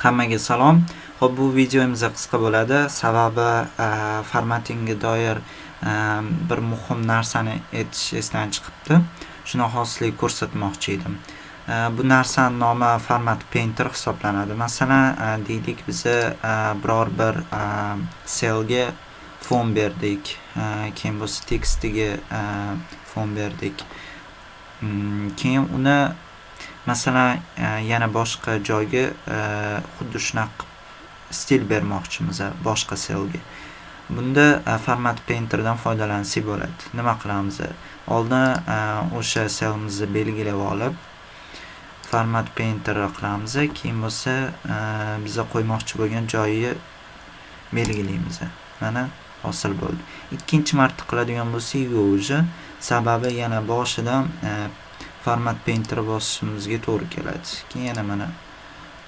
Hammaga salom. Xo'p, bu videomiz qisqa bo'ladi. Sababi formatingga doir bir muhim narsani aytish esdan chiqibdi. Shuni xoslik ko'rsatmoqchi edim. Bu narsaning nomi format painter hisoblanadi. Masalan, deylik biz biror bir selga fon berdik. Keyin bu tekstiga fon berdik. Keyin uni masalan yana boshqa joyga xuddi shunaqa stil bermoqchimiz boshqa selga. Bunda format painterdan foydalansak bo'ladi. Nima qilamiz? Oldin o'sha selimizni belgilab olib, format painter qilamiz. Keyin bo'lsa biz qo'ymoqchi bo'lgan joyini belgilaymiz. Mana hosil bo'ldi. Ikkinchi marta qiladigan bo'lsak, o'zi sababi yana boshidan format painter bosishimizga to'g'ri keladi. Keyin yana mana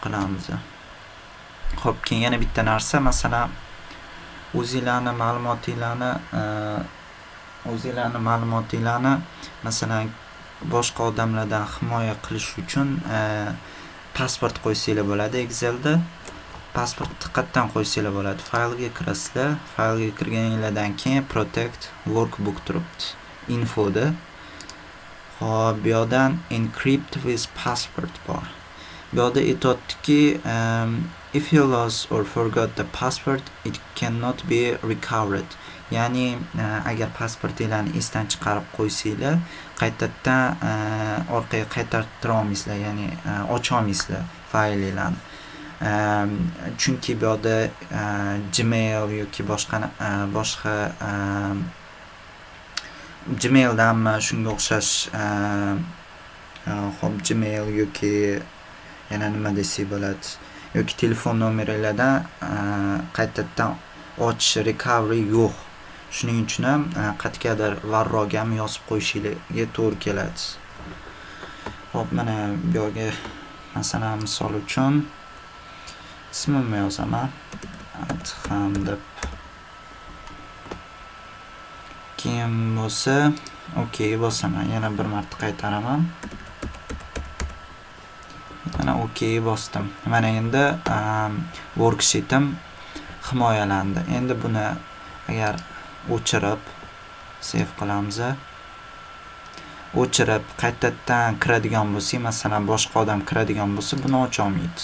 qilamiz. Xo'p, keyin yana bitta narsa, masalan, o'zingizlarning ma'lumotinglarni masalan boshqa odamlardan himoya qilish uchun pasport qo'ysanglar bo'ladi. Excelda pasportni qayerdan qo'ysanglar bo'ladi? Faylga kirasizlar. Faylga kirganingizdan keyin protect workbook turibdi. Infoda. Xo'p, bu yerdan encrypt with passport bor. Bu yerda aytayaptiki, if you lost or forgot the passport, it cannot be recovered. Ya'ni agar pasportingizni esdan chiqarib qo'ysanglar, qaytadan orqaga qaytartira olmaysizlar, ya'ni ocha olmaysizlar faylinglarni. Chunki bu yerda Gmail yoki boshqa Gmaildanmi shunga o'xshash xo'p, Gmail yoki yana nima desak bo'ladi, yoki telefon nomerlardan qaytadan ochish recovery yo'q. Shuning uchun ham qat'iqadir varroq ham yozib qo'yishingiz to'g'ri keladi. Xo'p, mana bu yerga masalan misol uchun ismimni yozaman. Adham deb. Keyin bo'lsa, okey bosaman. Yana bir marta qaytaraman. Mana okey bosdim. Mana endi worksheetim himoyalandi. Endi buni agar o'chirib save qilamiz. O'chirib qaytadan kiradigan bo'lsa, masalan boshqa odam kiradigan bo'lsa, buni ocha olmaydi.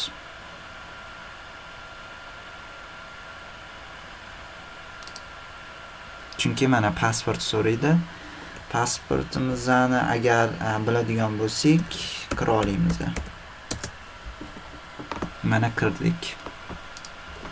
Chunki mana pasport so'raydi. Pasportimizni agar biladigan bo'lsak, kira olamiz. Mana kirdik.